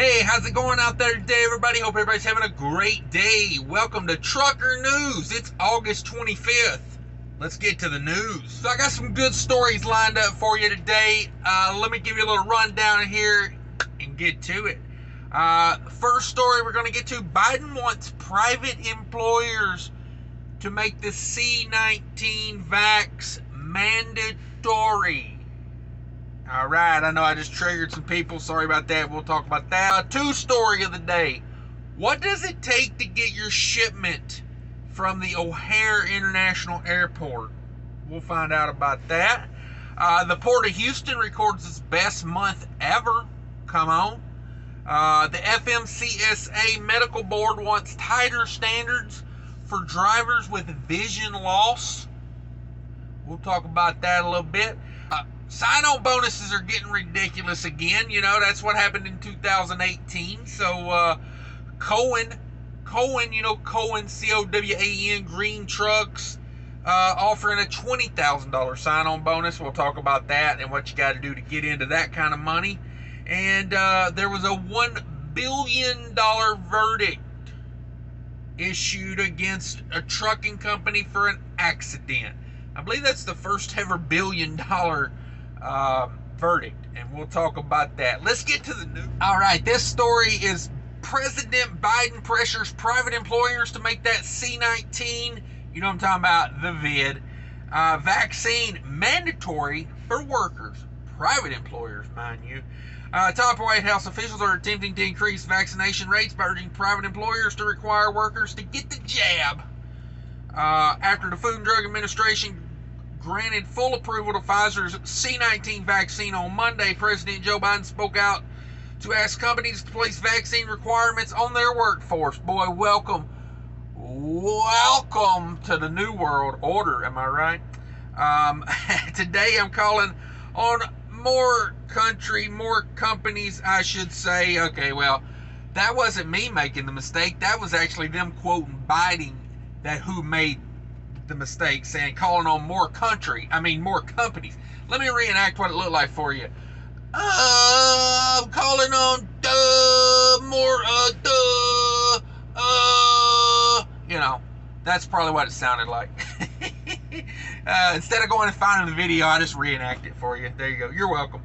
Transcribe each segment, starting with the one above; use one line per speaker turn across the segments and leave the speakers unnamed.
Hey, how's it going out there today, everybody? Hope everybody's having a great day. Welcome to Trucker News. It's August 25th. Let's get to the news. So I got some good stories lined up for you today. Let me give you a little rundown here and get to it. First story we're going to get to, Biden wants private employers to make the C-19 vax mandatory. All right, I know I just triggered some people. Sorry about that. We'll talk about that. Two story of the day. What does it take to get your shipment from the O'Hare International Airport? We'll find out about that. The Port of Houston records its best month ever. Come on. The FMCSA Medical Board wants tighter standards for drivers with vision loss. We'll talk about that a little bit. Sign-on bonuses are getting ridiculous again. You know, that's what happened in 2018. So, Cohen, C-O-W-A-N, Green Trucks, offering a $20,000 sign-on bonus. We'll talk about that and what you got to do to get into that kind of money. And there was a $1 billion verdict issued against a trucking company for an accident. I believe that's the first ever $1 billion verdict, and we'll talk about that. Let's get to the news. All right, this story is President Biden pressures private employers to make that C-19, you know what I'm talking about, the vid, vaccine mandatory for workers, private employers, mind you. Top White House officials are attempting to increase vaccination rates by urging private employers to require workers to get the jab. After the Food and Drug Administration granted full approval to Pfizer's C-19 vaccine on Monday, President Joe Biden spoke out to ask companies to place vaccine requirements on their workforce. Boy, welcome to the New World Order, am I right? Today I'm calling on more companies, I should say. Okay, well, that wasn't me making the mistake. That was actually them quoting Biden, who made the mistake, saying calling on more companies. Let me reenact what it looked like for you. I'm calling on you know, that's probably what it sounded like. Instead of going and finding the video, I just reenact it for you. There you go. You're welcome.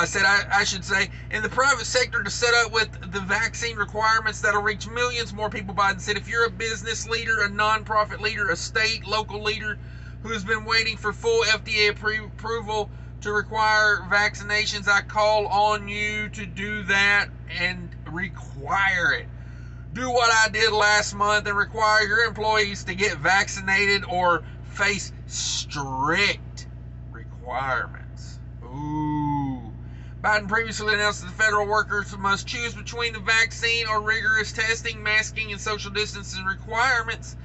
Said I should say, in the private sector to set up with the vaccine requirements that'll reach millions more people. Biden said, if you're a business leader, a nonprofit leader, a state, local leader who's been waiting for full FDA approval to require vaccinations, I call on you to do that and require it. Do what I did last month and require your employees to get vaccinated or face strict requirements. Ooh. Biden previously announced that the federal workers must choose between the vaccine or rigorous testing, masking, and social distancing requirements.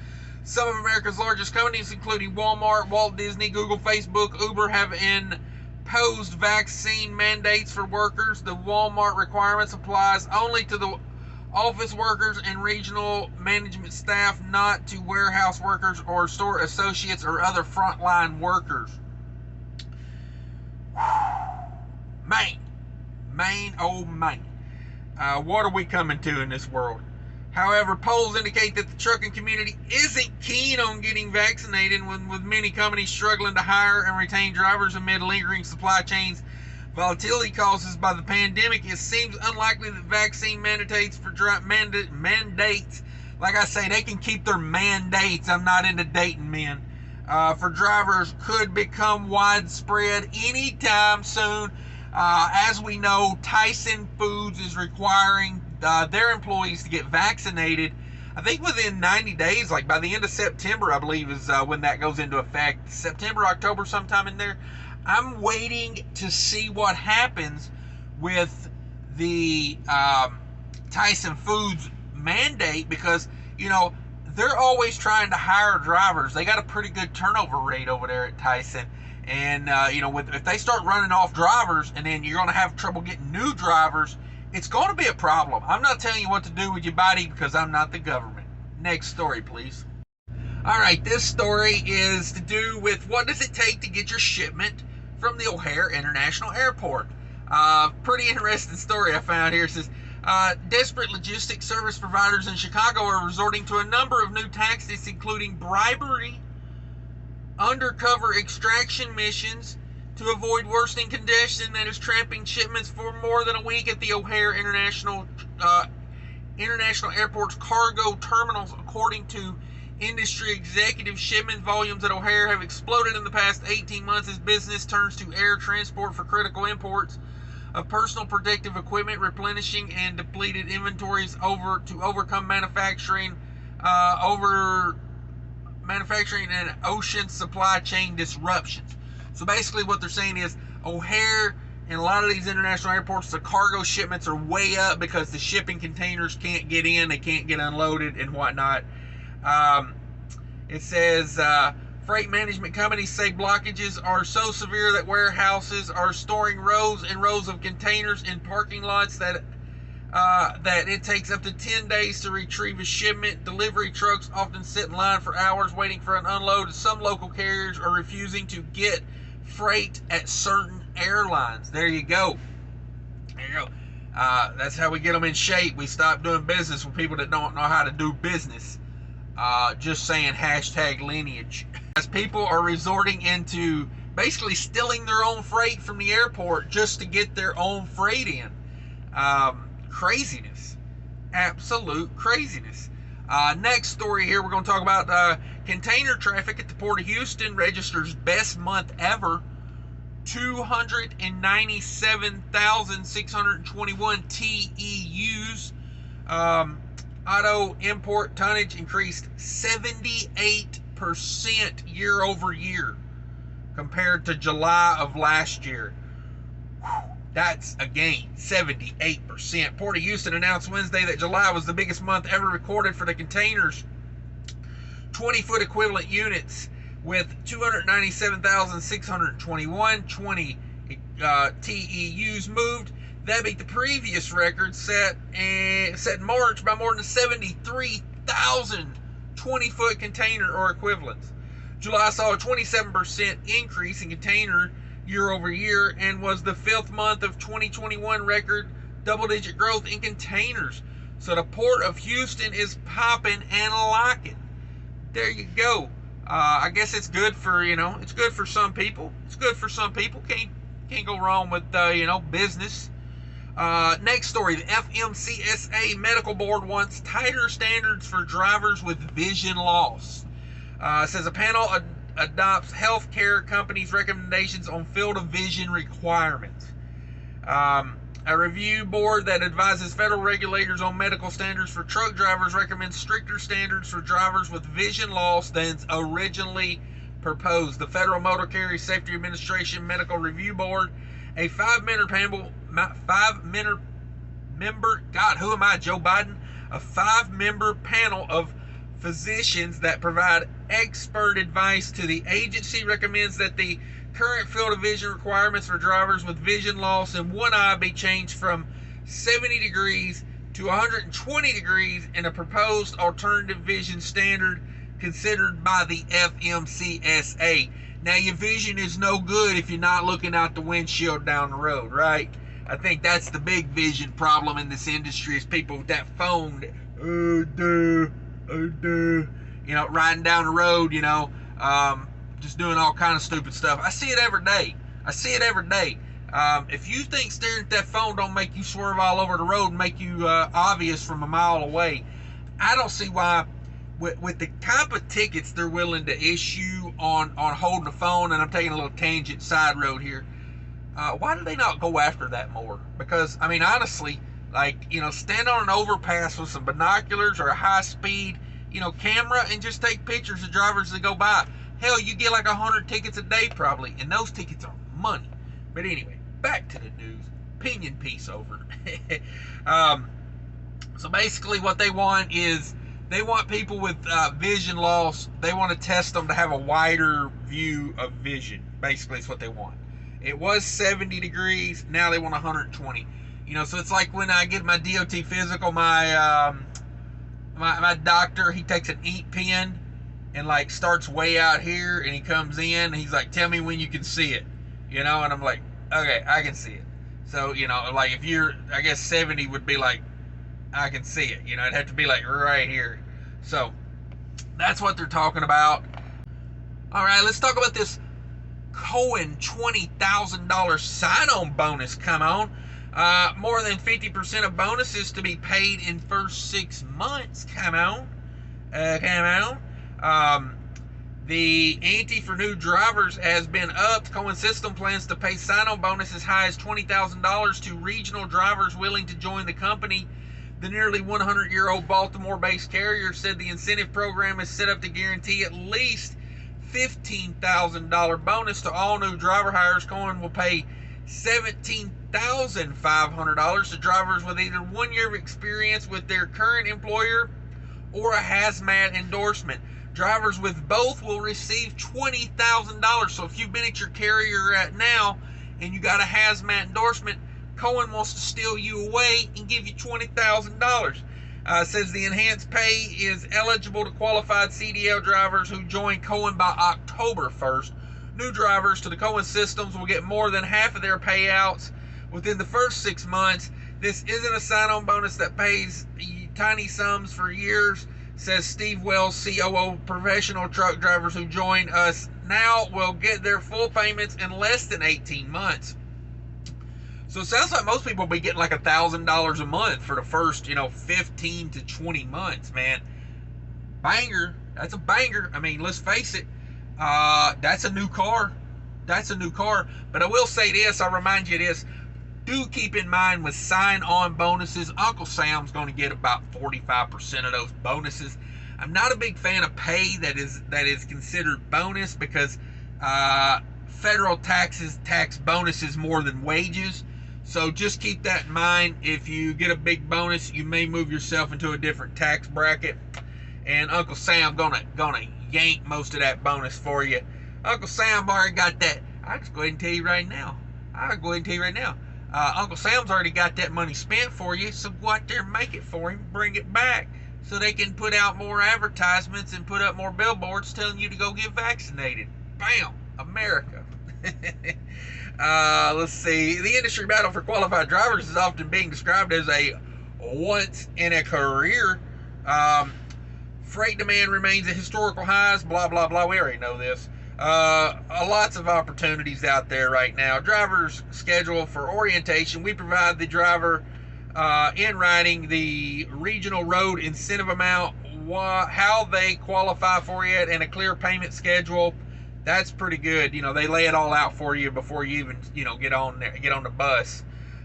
Some of America's largest companies, including Walmart, Walt Disney, Google, Facebook, Uber, have imposed vaccine mandates for workers. The Walmart requirements applies only to the office workers and regional management staff, not to warehouse workers or store associates or other frontline workers. Maine. What are we coming to in this world? However, polls indicate that the trucking community isn't keen on getting vaccinated, with many companies struggling to hire and retain drivers amid lingering supply chains volatility caused by the pandemic. It seems unlikely that vaccine mandates, like I say, they can keep their mandates. I'm not into dating men. For drivers could become widespread anytime soon. As we know, Tyson Foods is requiring their employees to get vaccinated. I think within 90 days, like by the end of September, I believe is when that goes into effect. September, October, sometime in there. I'm waiting to see what happens with the Tyson Foods mandate, because, you know, they're always trying to hire drivers. They got a pretty good turnover rate over there at Tyson. And, if they start running off drivers and then you're going to have trouble getting new drivers, it's going to be a problem. I'm not telling you what to do with your body because I'm not the government. Next story, please. All right, this story is to do with what does it take to get your shipment from the O'Hare International Airport. Pretty interesting story I found here. It says, Desperate logistics service providers in Chicago are resorting to a number of new tactics, including bribery, undercover extraction missions, to avoid worsening congestion that is trapping shipments for more than a week at the O'Hare International Airport's cargo terminals. According to industry executives, shipment volumes at O'Hare have exploded in the past 18 months as business turns to air transport for critical imports of personal protective equipment, replenishing and depleted inventories to overcome manufacturing and ocean supply chain disruptions. So basically what they're saying is O'Hare and a lot of these international airports, the cargo shipments are way up because the shipping containers can't get in, they can't get unloaded and whatnot. It says freight management companies say blockages are so severe that warehouses are storing rows and rows of containers in parking lots that it takes up to 10 days to retrieve a shipment. Delivery trucks often sit in line for hours waiting for an unload. Some local carriers are refusing to get freight at certain airlines. There you go. There you go. That's how we get them in shape. We stop doing business with people that don't know how to do business. Just saying, hashtag lineage. As people are resorting into basically stealing their own freight from the airport just to get their own freight in. Craziness. Absolute craziness. Next story here, we're going to talk about container traffic at the Port of Houston registers best month ever. 297,621 TEUs. Auto import tonnage increased 78% year over year compared to July of last year. That's a gain, 78%. Port of Houston announced Wednesday that July was the biggest month ever recorded for the containers 20-foot equivalent units, with 297,621 TEUs moved. That beat the previous record set in March by more than 73,000 20-foot container or equivalents. July saw a 27% increase in container year over year and was the fifth month of 2021 record double-digit growth in containers. So the Port of Houston is popping and locking. There you go. I guess it's good for, it's good for some people. It's good for some people. Can't go wrong with, business. Next story, the FMCSA Medical Board wants tighter standards for drivers with vision loss. It says a panel adopts healthcare companies' recommendations on field of vision requirements. A review board that advises federal regulators on medical standards for truck drivers recommends stricter standards for drivers with vision loss than originally proposed. The Federal Motor Carrier Safety Administration Medical Review Board, a five-member panel, Joe Biden? A five-member panel of physicians that provide expert advice to the agency recommends that the current field of vision requirements for drivers with vision loss in one eye be changed from 70 degrees to 120 degrees in a proposed alternative vision standard considered by the FMCSA. Now, your vision is no good if you're not looking out the windshield down the road, right? I think that's the big vision problem in this industry, is people with that phone, riding down the road, just doing all kind of stupid stuff. I see it every day. If you think staring at that phone don't make you swerve all over the road and make you obvious from a mile away, I don't see why, with the type of tickets they're willing to issue on holding a phone, and I'm taking a little tangent side road here, why do they not go after that more? Because, honestly, stand on an overpass with some binoculars or a high-speed, camera and just take pictures of drivers that go by. Hell, you get like 100 tickets a day probably, and those tickets are money. But anyway, back to the news. Opinion piece over. So basically what they want is, they want people with vision loss, they want to test them to have a wider view of vision. Basically, it's what they want. It was 70 degrees, now they want 120. So it's like when I get my DOT physical, my doctor, he takes an ink pen and starts way out here, and he comes in and he's like, tell me when you can see it, and I'm like, okay, I can see it. So, if you're, I guess 70 would be like I can see it. You know, it'd have to be like right here. So that's what they're talking about. All right, let's talk about this Cohen $20,000 sign-on bonus. Come on. More than 50% of bonuses to be paid in first 6 months. Come on. The ante for new drivers has been upped. Cohen System plans to pay sign-on bonus as high as $20,000 to regional drivers willing to join the company. The nearly 100-year-old Baltimore-based carrier said the incentive program is set up to guarantee at least $15,000 bonus to all new driver hires. Cohen will pay $17,500 to drivers with either 1 year of experience with their current employer or a hazmat endorsement. Drivers with both will receive $20,000. So if you've been at your carrier right now and you got a hazmat endorsement, Cohen wants to steal you away and give you $20,000. Says the enhanced pay is eligible to qualified CDL drivers who join Cohen by October 1st. New drivers to the Cohen systems will get more than half of their payouts within the first 6 months. This isn't a sign-on bonus that pays tiny sums for years, says Steve Wells, COO. Professional truck drivers who join us now will get their full payments in less than 18 months. So it sounds like most people will be getting like $1,000 a month for the first, 15 to 20 months, man. Banger. That's a banger. I mean, let's face it. That's a new car. That's a new car. But I will say this. I'll remind you this. Do keep in mind with sign-on bonuses, Uncle Sam's going to get about 45% of those bonuses. I'm not a big fan of pay that is considered bonus because federal taxes tax bonuses more than wages. So just keep that in mind. If you get a big bonus, you may move yourself into a different tax bracket. And Uncle Sam gonna yank most of that bonus for you. Uncle Sam already got that. I'll just go ahead and tell you right now. Uncle Sam's already got that money spent for you. So go out there and make it for him. Bring it back so they can put out more advertisements and put up more billboards telling you to go get vaccinated. Bam! America. Let's see. The industry battle for qualified drivers is often being described as a once in a career. Freight demand remains at historical highs. Blah, blah, blah. We already know this. Lots of opportunities out there right now. Drivers schedule for orientation. We provide the driver in writing the regional road incentive amount, how they qualify for it, and a clear payment schedule. That's pretty good. They lay it all out for you before you even, get on the bus.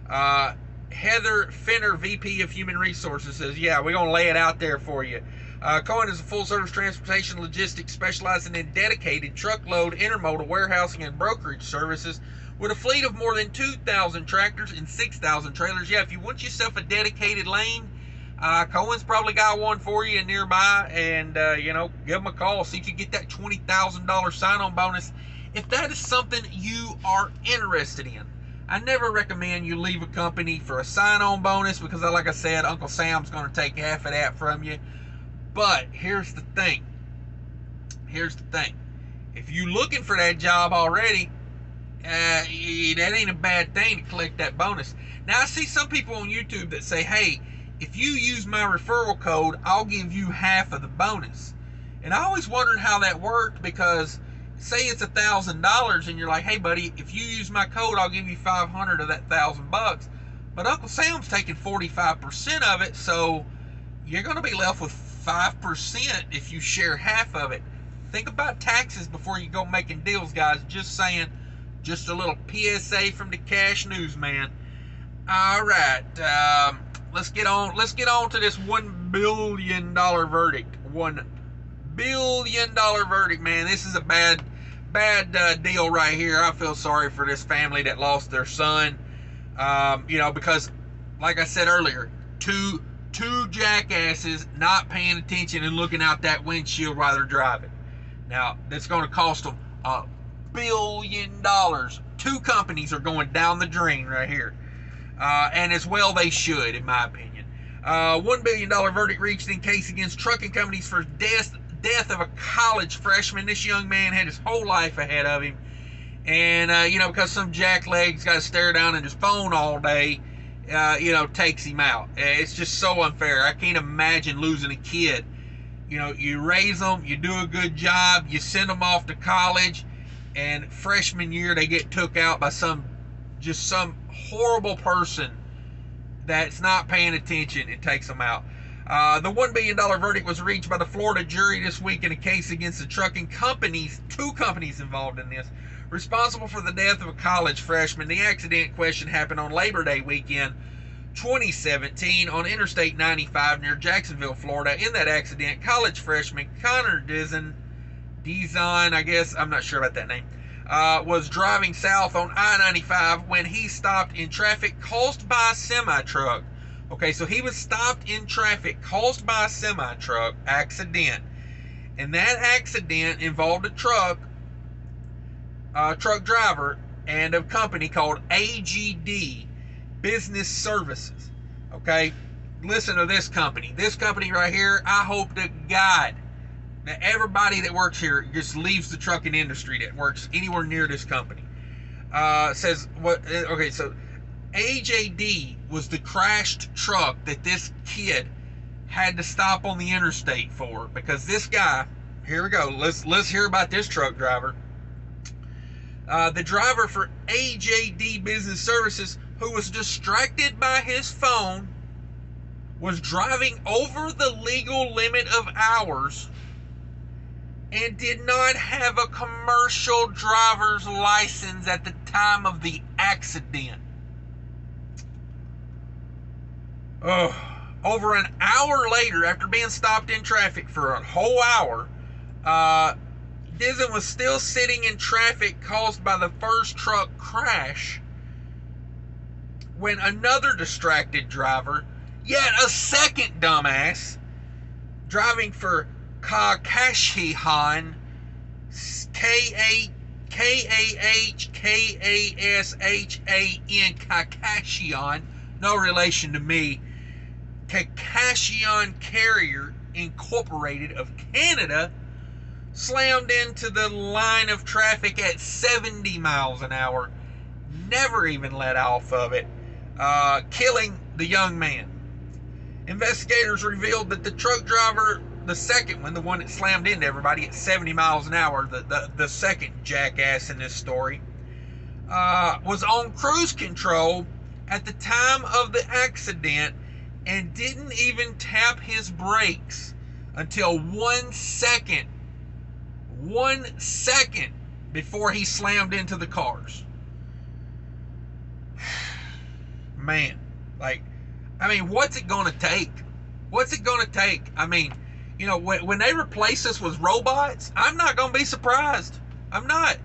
Heather Finner, VP of Human Resources, says, yeah, we're going to lay it out there for you. Cohen is a full-service transportation logistics specializing in dedicated truckload, intermodal, warehousing, and brokerage services with a fleet of more than 2,000 tractors and 6,000 trailers. Yeah, if you want yourself a dedicated lane, Cohen's probably got one for you nearby, and, give them a call. See if you get that $20,000 sign-on bonus if that is something you are interested in. I never recommend you leave a company for a sign-on bonus because, like I said, Uncle Sam's going to take half of that from you. But here's the thing. If you're looking for that job already, that ain't a bad thing to collect that bonus. Now, I see some people on YouTube that say, hey, if you use my referral code, I'll give you half of the bonus. And I always wondered how that worked because say it's $1,000 and you're like, hey buddy, if you use my code, I'll give you 500 of that $1,000. But Uncle Sam's taking 45% of it, so you're going to be left with 5% if you share half of it. Think about taxes before you go making deals, guys. Just saying. Just a little PSA from the Cash Newsman. All right. Let's get on to this $1 billion verdict. $1 billion verdict, man. This is a bad deal right here. I feel sorry for this family that lost their son. Because, like I said earlier, two jackasses not paying attention and looking out that windshield while they're driving. Now, that's going to cost them $1 billion. Two companies are going down the drain right here. And as well they should, in my opinion. $1 billion verdict reached in case against trucking companies for death of a college freshman. This young man had his whole life ahead of him. And, because some jackleg's got to stare down at his phone all day, takes him out. It's just so unfair. I can't imagine losing a kid. You raise them, you do a good job, you send them off to college, and freshman year they get took out by some horrible person that's not paying attention and takes them out. The $1 billion verdict was reached by the Florida jury this week in a case against the trucking companies, 2 companies involved in this, responsible for the death of a college freshman. The accident in question happened on Labor Day weekend 2017 on Interstate 95 near Jacksonville, Florida. In that accident, college freshman Connor Dizon, I guess, I'm not sure about that name, was driving south on I-95 when he stopped in traffic caused by a semi-truck. Okay, so he was stopped in traffic caused by a semi-truck accident. And that accident involved a truck driver and a company called AGD Business Services. Okay, listen to this company. This company right here, I hope to God that everybody that works here just leaves the trucking industry that works anywhere near this company. Says what? Okay, so AJD was the crashed truck that this kid had to stop on the interstate for, because this guy, here we go, let's hear about this truck driver. The driver for AJD Business Services, who was distracted by his phone, was driving over the legal limit of hours and did not have a commercial driver's license at the time of the accident. Over an hour later, after being stopped in traffic for a whole hour, Dizon was still sitting in traffic caused by the first truck crash when another distracted driver, yet a second dumbass, driving for Kahashihan, Kahashihan, no relation to me, Cashiskin Carrier Incorporated of Canada, slammed into the line of traffic at 70 miles an hour, never even let off of it, killing the young man. Investigators revealed that the truck driver, the second one, the one that slammed into everybody at 70 miles an hour, the second jackass in this story, was on cruise control at the time of the accident and didn't even tap his brakes until 1 second before he slammed into the cars. Man, what's it gonna take? What's it gonna take? When they replace us with robots, I'm not gonna be surprised. I'm not.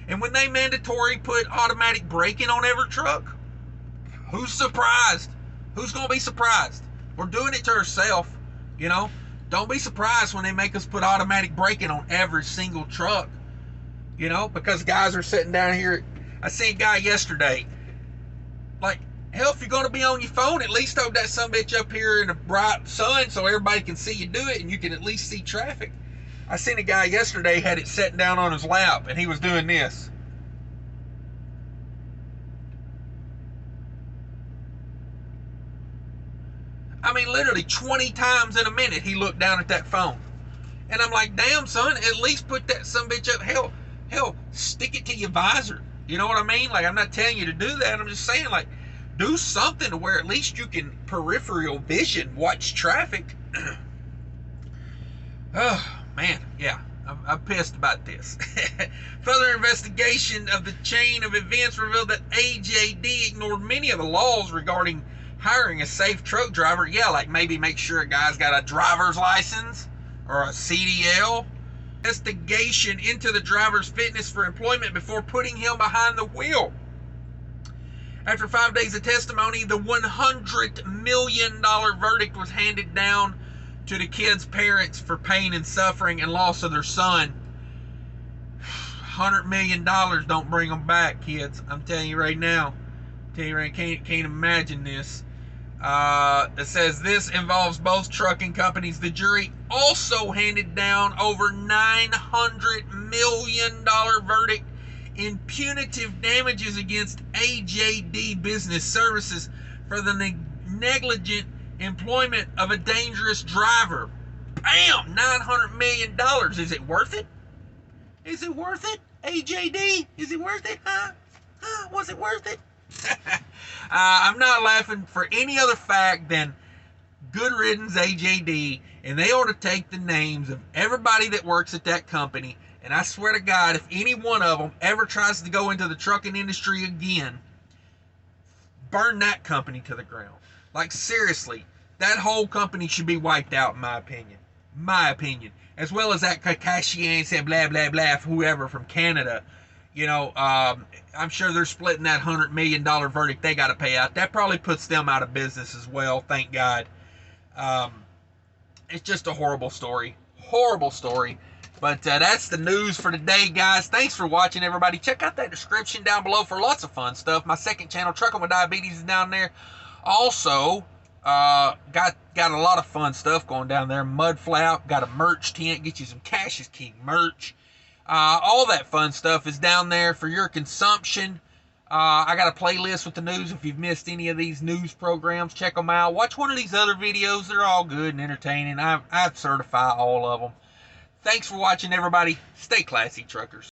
And when they mandatory put automatic braking on every truck, who's surprised? Who's gonna be surprised? We're doing it to ourselves, Don't be surprised when they make us put automatic braking on every single truck, because guys are sitting down here. I seen a guy yesterday, hell, if you're going to be on your phone, at least hold that sumbitch up here in the bright sun so everybody can see you do it and you can at least see traffic. I seen a guy yesterday had it sitting down on his lap and he was doing this. Literally 20 times in a minute he looked down at that phone. And I'm like, damn, son, at least put that sumbitch up. Hell, stick it to your visor. You know what I mean? I'm not telling you to do that. I'm just saying, do something to where at least you can peripheral vision watch traffic. Oh, man, yeah. I'm pissed about this. Further investigation of the chain of events revealed that AJD ignored many of the laws regarding hiring a safe truck driver. Yeah, maybe make sure a guy's got a driver's license or a CDL. Investigation into the driver's fitness for employment before putting him behind the wheel. After 5 days of testimony, the $100 million verdict was handed down to the kids' parents for pain and suffering and loss of their son. $100 million don't bring them back, kids. I'm telling you right now. Can't imagine this. It says this involves both trucking companies. The jury also handed down over $900 million verdict in punitive damages against AJD Business Services for the negligent employment of a dangerous driver. Bam! $900 million. Is it worth it? Is it worth it? AJD? Is it worth it? Huh? Was it worth it? I'm not laughing for any other fact than good riddance AJD, and they ought to take the names of everybody that works at that company, and I swear to God, if any one of them ever tries to go into the trucking industry again, burn that company to the ground. Like, seriously, that whole company should be wiped out, in my opinion. As well as that cashiskingenterprises, blah, blah, blah, whoever from Canada. You know, I'm sure they're splitting that $100 million verdict they got to pay out. That probably puts them out of business as well, thank God. It's just a horrible story. Horrible story. But that's the news for today, guys. Thanks for watching, everybody. Check out that description down below for lots of fun stuff. My second channel, Trucking with Diabetes, is down there. Also, got a lot of fun stuff going down there. Mudflap, got a merch tent. Get you some Cash is King merch. All that fun stuff is down there for your consumption. I got a playlist with the news. If you've missed any of these news programs, check them out. Watch one of these other videos. They're all good and entertaining. I certify all of them. Thanks for watching, everybody. Stay classy, truckers.